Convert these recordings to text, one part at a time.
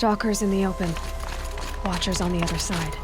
Stalkers in the open. Watchers on the other side.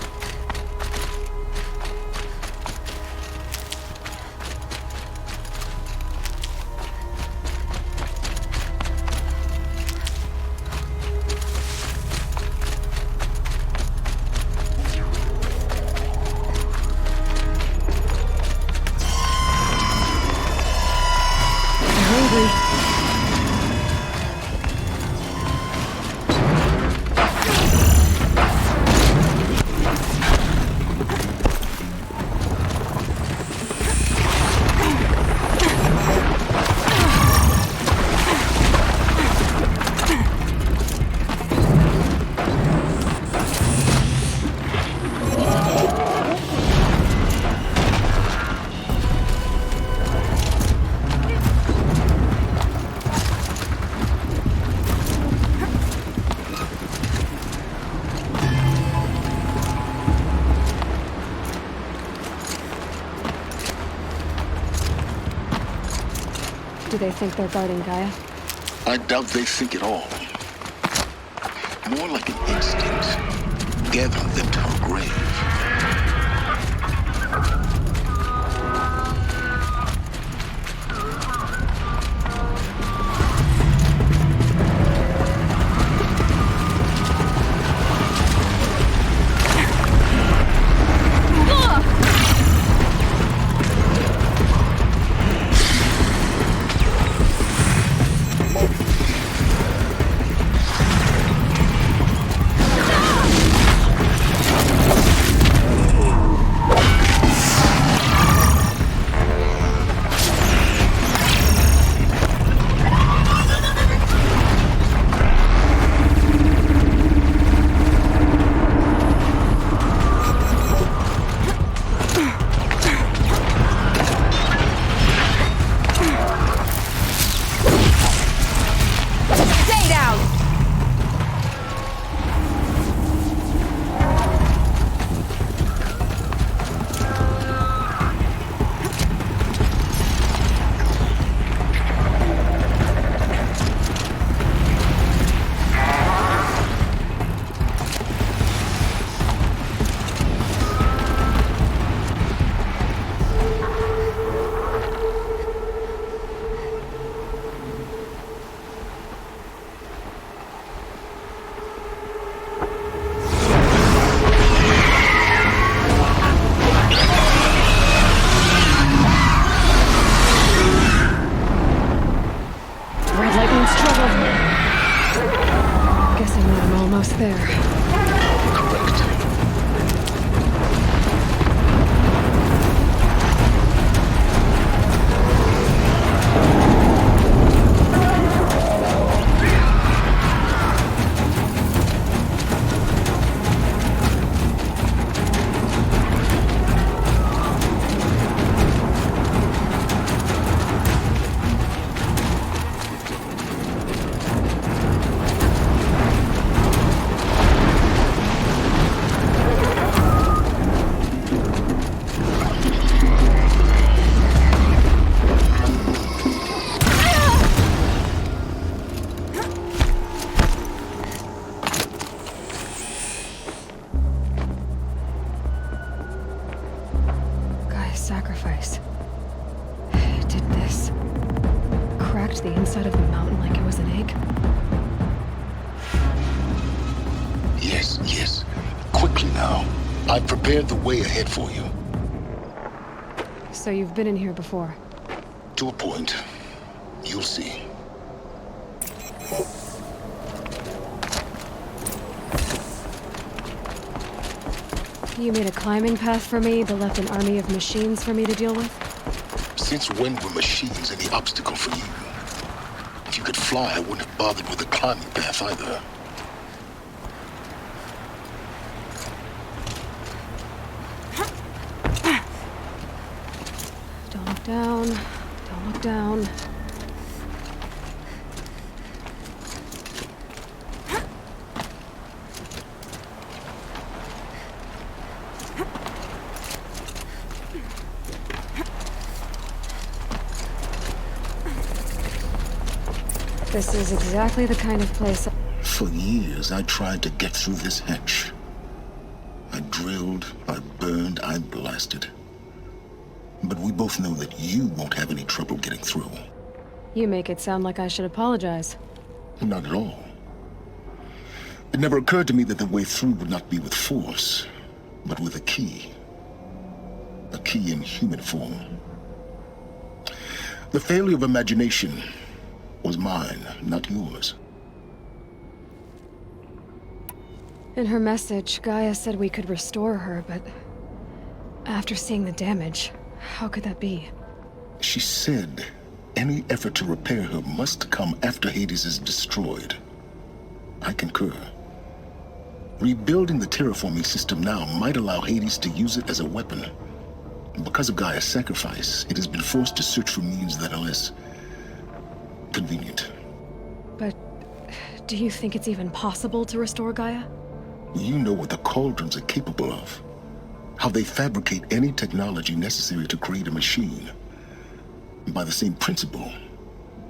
Do they think they're guarding Gaia? I doubt they think at all. More like an instinct. Gathering them to her grave. Sacrifice. It did this. Cracked the inside of the mountain like it was an egg. Yes, yes. Quickly now. I've prepared the way ahead for you. So you've been in here before? To a point. You'll see. You made a climbing path for me, but left an army of machines for me to deal with? Since when were machines any obstacle for you? If you could fly, I wouldn't have bothered with a climbing path either. Don't look down. Don't look down. This is exactly the kind of place... For years, I tried to get through this hatch. I drilled, I burned, I blasted. But we both know that you won't have any trouble getting through. You make it sound like I should apologize. Not at all. It never occurred to me that the way through would not be with force, but with a key. A key in human form. The failure of imagination was mine, not yours. In her message, Gaia said we could restore her, but after seeing the damage, how could that be? She said any effort to repair her must come after Hades is destroyed. I concur. Rebuilding the terraforming system now might allow Hades to use it as a weapon. Because of Gaia's sacrifice, it has been forced to search for means that are less convenient. But do you think it's even possible to restore Gaia? You know what the Cauldrons are capable of. How they fabricate any technology necessary to create a machine. By the same principle,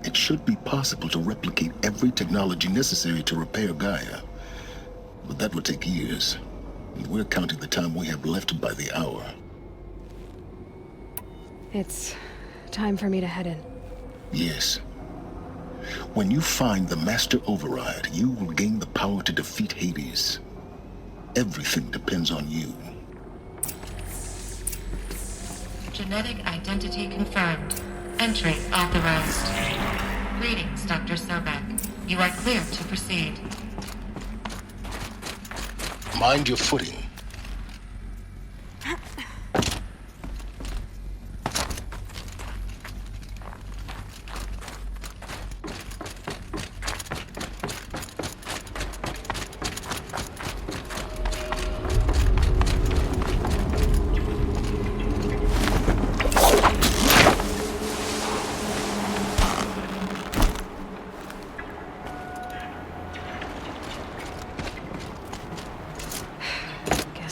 it should be possible to replicate every technology necessary to repair Gaia. But that would take years. And we're counting the time we have left by the hour. It's time for me to head in. Yes. When you find the Master Override, you will gain the power to defeat Hades. Everything depends on you. Genetic identity confirmed. Entry authorized. Greetings, Dr. Sobek. You are clear to proceed. Mind your footing.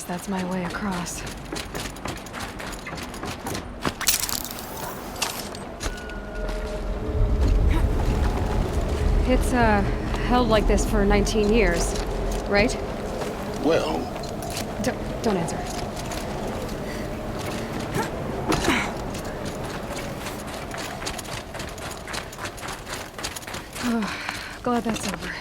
That's my way across. It's, held like this for 19 years, right? Well... Don't answer. Oh, glad that's over.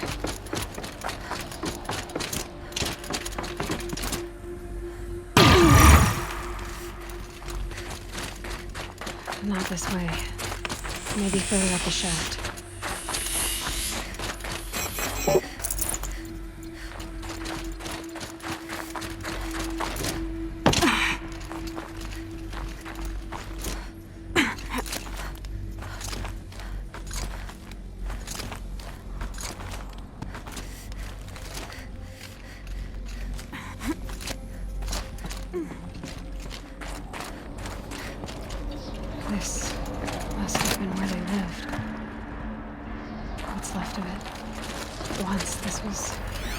Not this way. Maybe further up the shaft. This must have been where they lived. What's left of it. Once this was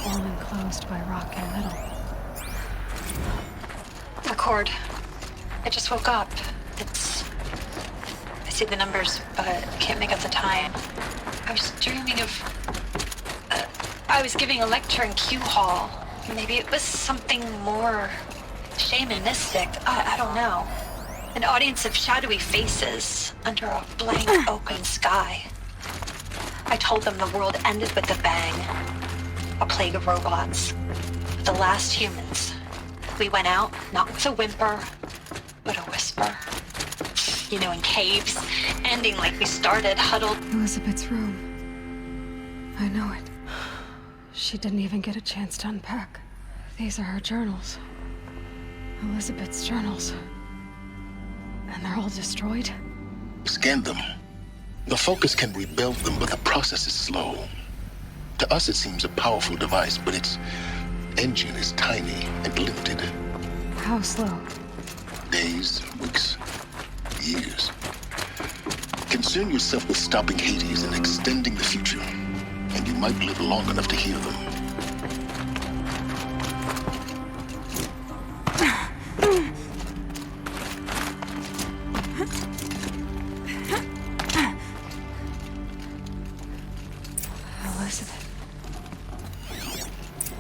all enclosed by rock and metal. Record. I just woke up. I see the numbers, but can't make out the time. I was dreaming of... I was giving a lecture in Q Hall. Maybe it was something more shamanistic. I don't know. An audience of shadowy faces under a blank open sky. I told them the world ended with a bang. A plague of robots. The last humans. We went out, not with a whimper, but a whisper. You know, in caves, ending like we started, huddled. Elizabeth's room. I know it. She didn't even get a chance to unpack. These are her journals. Elizabeth's journals. And they're all destroyed? Scan them. The Focus can rebuild them, but the process is slow. To us it seems a powerful device, but its engine is tiny and limited. How slow? Days, weeks, years. Concern yourself with stopping Hades and extending the future, and you might live long enough to hear them.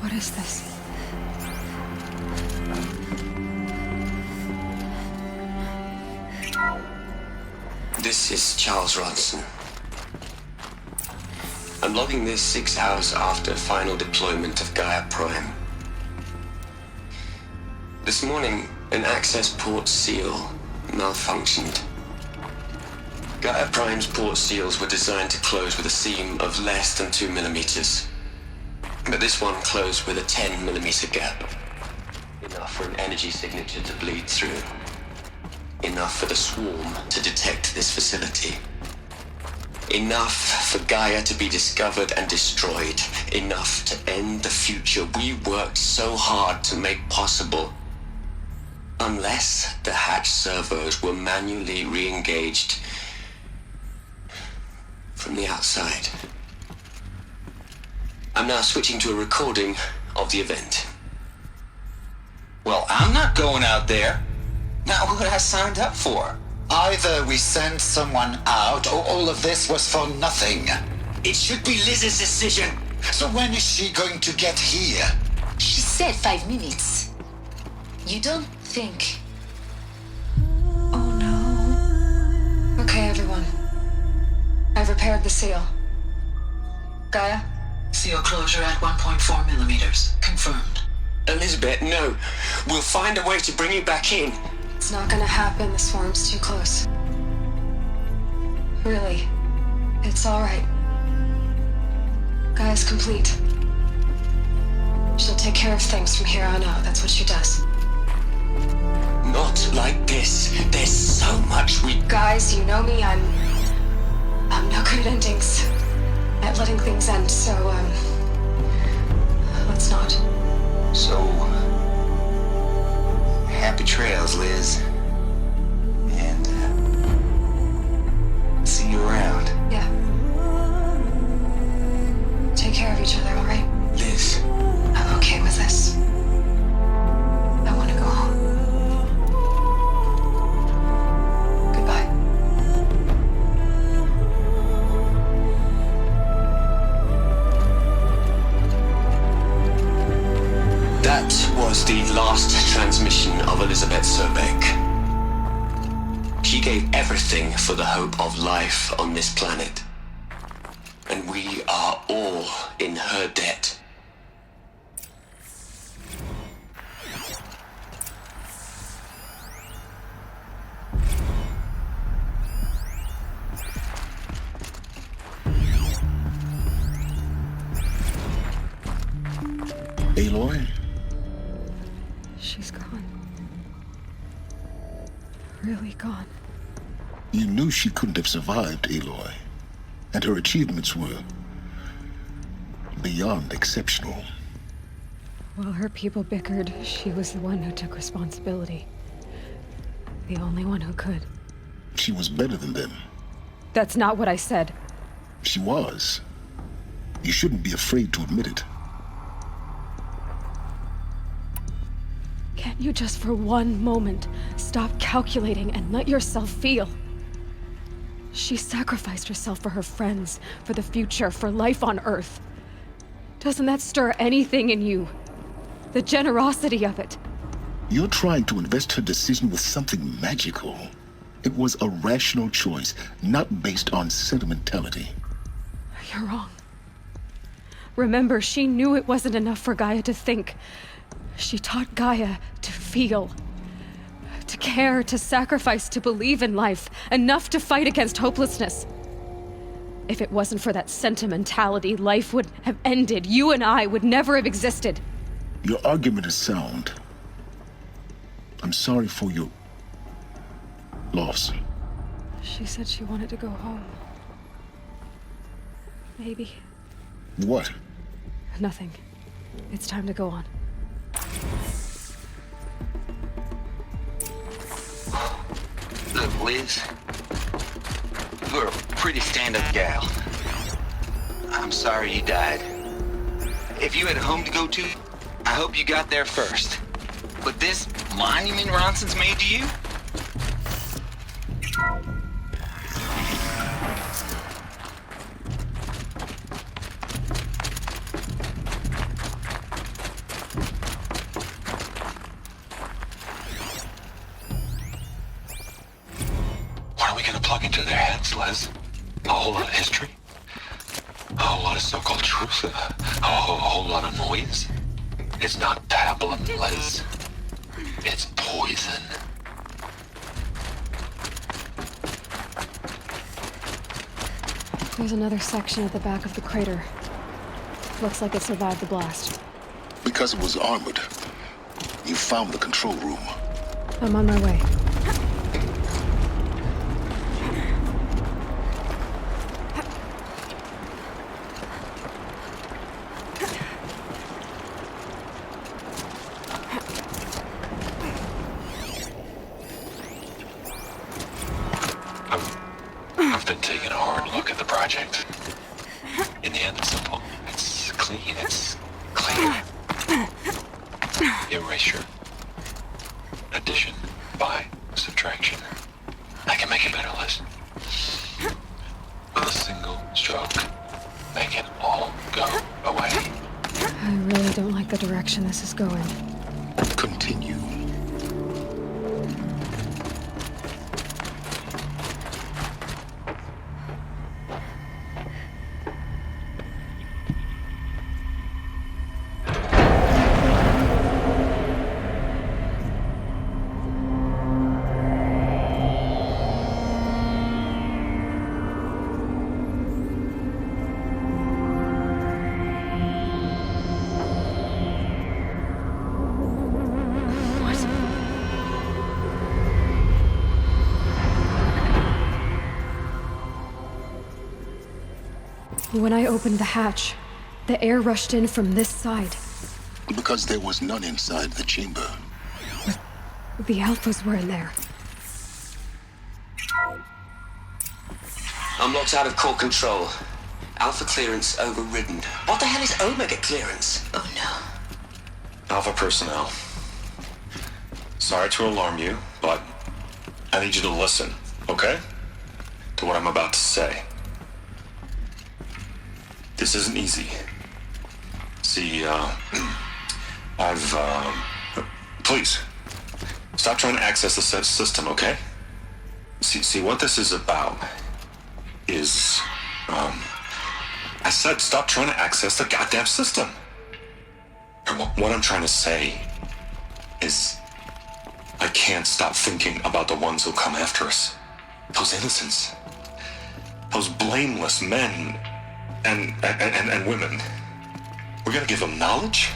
What is this? This is Charles Ronson. I'm logging this 6 hours after final deployment of Gaia Prime. This morning, an access port seal malfunctioned. Gaia Prime's port seals were designed to close with a seam of less than 2 millimeters. But this one closed with a 10 millimeter gap. Enough for an energy signature to bleed through. Enough for the swarm to detect this facility. Enough for Gaia to be discovered and destroyed. Enough to end the future we worked so hard to make possible. Unless the hatch servos were manually re-engaged from the outside. I'm now switching to a recording of the event. Well, I'm not going out there. Not what I signed up for. Either we send someone out, or all of this was for nothing. It should be Liz's decision. So when is she going to get here? She said 5 minutes. You don't think... Oh no. Okay, everyone. I've repaired the seal. Gaia? Seal closure at 1.4 millimeters. Confirmed. Elizabeth, no. We'll find a way to bring you back in. It's not gonna happen. The swarm's too close. Really. It's alright. Gaia's complete. She'll take care of things from here on out. That's what she does. Not like this. There's so much we... Guys, you know me. I'm no good at endings. At letting things end, so, let's not. So... happy trails, Liz. And, see you around. Yeah. Take care of each other, alright? Liz. I'm okay with this. I want to go home. Goodbye. That was the last transmission of Elizabeth Sobeck. She gave everything for the hope of life on this planet. And we are all in her debt. Aloy? She's gone. Really gone. You knew she couldn't have survived, Aloy. And her achievements were beyond exceptional. While her people bickered, she was the one who took responsibility. The only one who could. She was better than them. That's not what I said. She was. You shouldn't be afraid to admit it. Can't you just for one moment stop calculating and let yourself feel? She sacrificed herself for her friends, for the future, for life on Earth. Doesn't that stir anything in you? The generosity of it. You're trying to invest her decision with something magical. It was a rational choice, not based on sentimentality. You're wrong. Remember, she knew it wasn't enough for Gaia to think. She taught Gaia to feel. To care, to sacrifice, to believe in life. Enough to fight against hopelessness. If it wasn't for that sentimentality, life would have ended. You and I would never have existed. Your argument is sound. I'm sorry for your loss. She said she wanted to go home. Maybe. What? Nothing. It's time to go on. Look, Liz. You're a pretty stand-up gal. I'm sorry you died. If you had a home to go to, I hope you got there first. But this monument Ronson's made to you? is, Les. A whole lot of history. A whole lot of so-called truth. A whole lot of noise. It's not pablum, Les. It's poison. There's another section at the back of the crater. Looks like it survived the blast. Because it was armored, you found the control room. I'm on my way. I've been taking a hard look at the project. In the end, it's simple. It's clean. It's clear. Erasure. Addition. By. Subtraction. I can make it better, Liz. With a single stroke. Make it all go away. I really don't like the direction this is going. Continue. When I opened the hatch, the air rushed in from this side. Because there was none inside the chamber. The Alphas were in there. I'm locked out of core control. Alpha clearance overridden. What the hell is Omega clearance? Oh no. Alpha personnel. Sorry to alarm you, but I need you to listen, okay? To what I'm about to say. This isn't easy. See, please, stop trying to access the system, okay? See, what this is about is, I said stop trying to access the goddamn system. And what I'm trying to say is, I can't stop thinking about the ones who come after us. Those innocents. Those blameless men and women. We're gonna give them knowledge?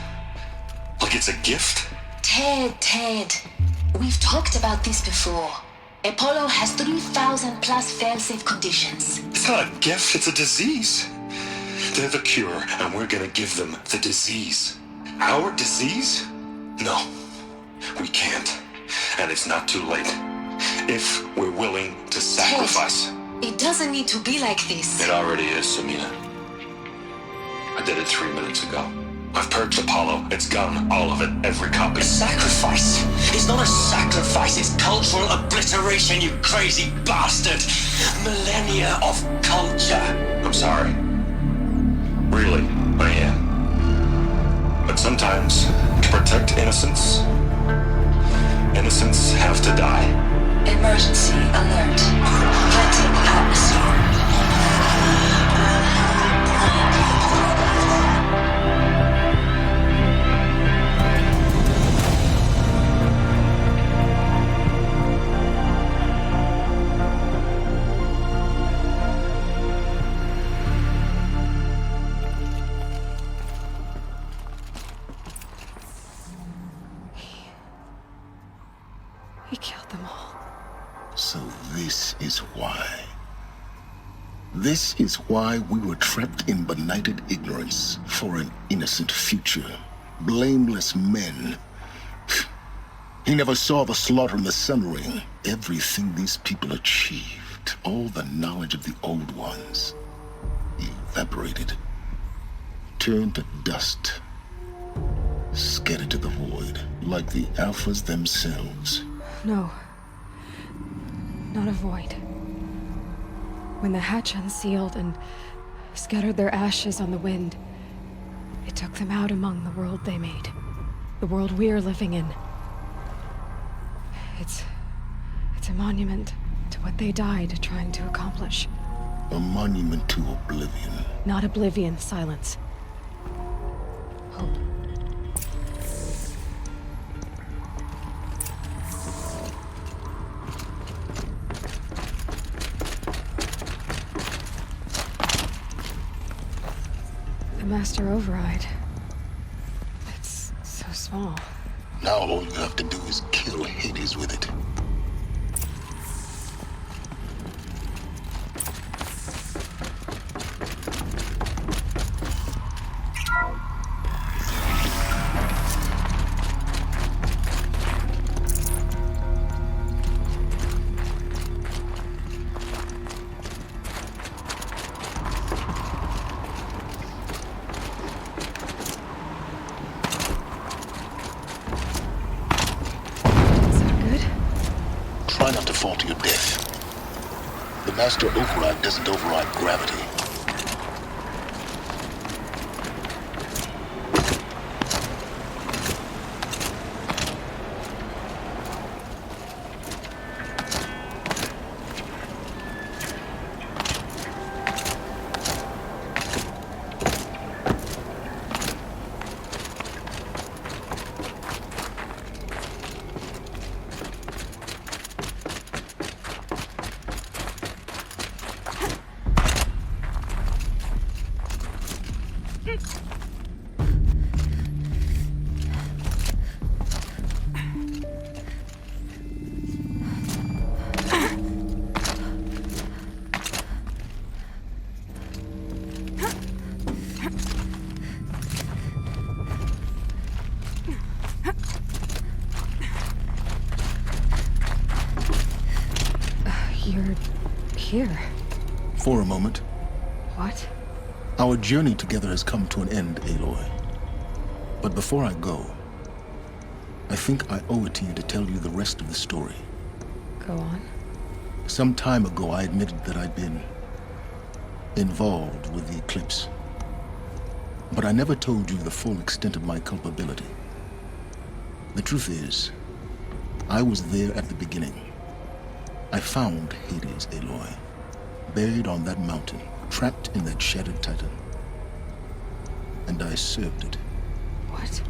Like it's a gift? Ted. We've talked about this before. Apollo has 3,000 plus fail-safe conditions. It's not a gift, it's a disease. They're the cure, and we're gonna give them the disease. Our disease? No, we can't. And it's not too late. If we're willing to sacrifice. Ted, it doesn't need to be like this. It already is, Samina. I did it 3 minutes ago. I've purged Apollo. It's gone. All of it. Every copy. A sacrifice? It's not a sacrifice. It's cultural obliteration, you crazy bastard. Millennia of culture. I'm sorry. Really, I am. But sometimes, to protect innocence, innocents have to die. Emergency alert. Getting atmosphere. He killed them all. So this is why. This is why we were trapped in benighted ignorance for an innocent future. Blameless men. He never saw the slaughter in the Sun Ring. Everything these people achieved, all the knowledge of the old ones, evaporated, turned to dust, scattered to the void, like the Alphas themselves. No. Not a void. When the hatch unsealed and scattered their ashes on the wind, it took them out among the world they made. The world we're living in. It's a monument to what they died trying to accomplish. A monument to oblivion. Not oblivion, silence. Hope. The master override. It's so small. Now all you have to do is kill Hades with it. Try not to fall to your death. The master override doesn't override gravity. You're here. For a moment. What? Our journey together has come to an end, Aloy. But before I go, I think I owe it to you to tell you the rest of the story. Go on. Some time ago, I admitted that I'd been involved with the eclipse. But I never told you the full extent of my culpability. The truth is, I was there at the beginning. I found Hades, Aloy, buried on that mountain, trapped in that shattered titan. And I served it. What?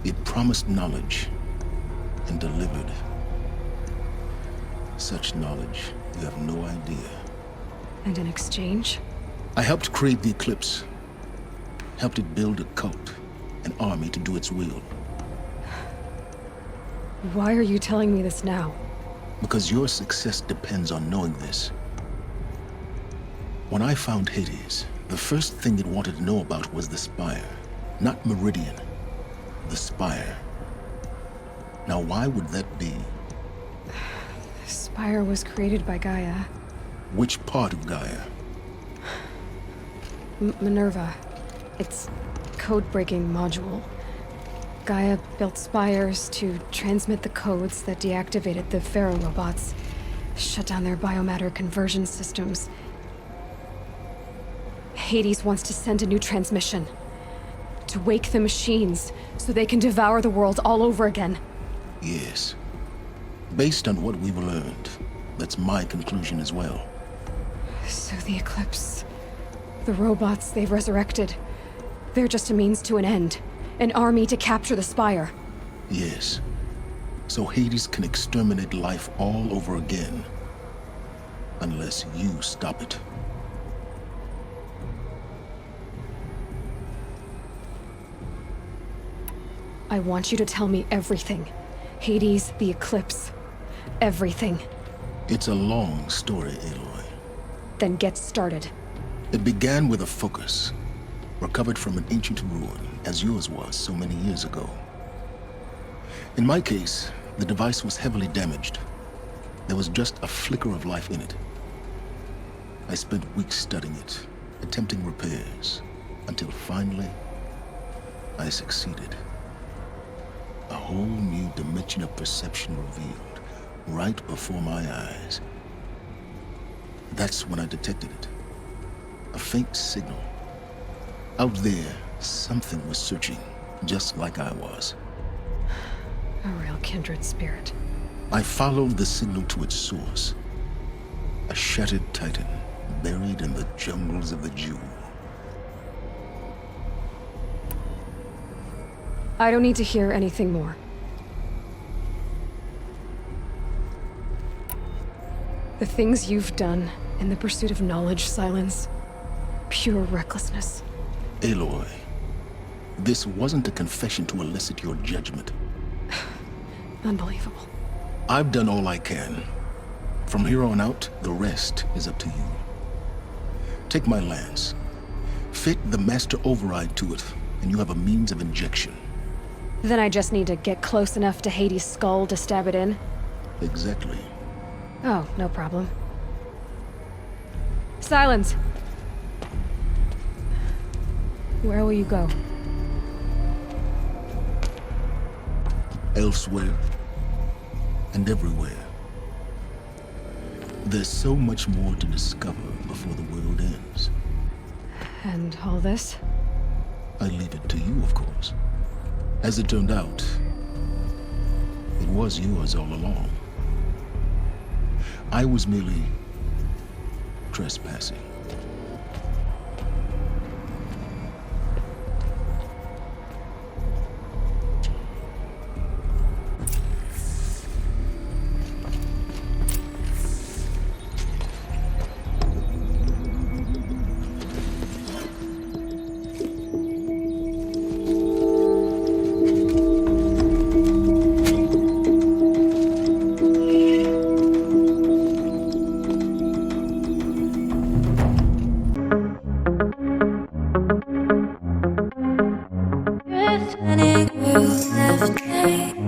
It promised knowledge and delivered. Such knowledge, you have no idea. And in exchange? I helped create the eclipse. Helped it build a cult, an army to do its will. Why are you telling me this now? Because your success depends on knowing this. When I found Hades, the first thing it wanted to know about was the Spire. Not Meridian. The Spire. Now why would that be? The Spire was created by Gaia. Which part of Gaia? Minerva. Its code-breaking module. Gaia built spires to transmit the codes that deactivated the Pharaoh robots, shut down their biomatter conversion systems. Hades wants to send a new transmission. To wake the machines, so they can devour the world all over again. Yes. Based on what we've learned, that's my conclusion as well. So the Eclipse, the robots they've resurrected, they're just a means to an end. An army to capture the Spire. Yes. So Hades can exterminate life all over again. Unless you stop it. I want you to tell me everything. Hades, the Eclipse. Everything. It's a long story, Aloy. Then get started. It began with a focus. Recovered from an ancient ruin, as yours was so many years ago. In my case, the device was heavily damaged. There was just a flicker of life in it. I spent weeks studying it, attempting repairs, until finally, I succeeded. A whole new dimension of perception revealed, right before my eyes. That's when I detected it. A faint signal. Out there, something was searching, just like I was. A real kindred spirit. I followed the signal to its source. A shattered titan, buried in the jungles of the Jew. I don't need to hear anything more. The things you've done in the pursuit of knowledge, Silence, pure recklessness. Aloy, this wasn't a confession to elicit your judgment. Unbelievable. I've done all I can. From here on out, the rest is up to you. Take my lance. Fit the master override to it, and you have a means of injection. Then I just need to get close enough to Hades' skull to stab it in? Exactly. Oh, no problem. Silence! Where will you go? Elsewhere. And everywhere. There's so much more to discover before the world ends. And all this? I leave it to you, of course. As it turned out, it was yours all along. I was merely trespassing. Any girl left me.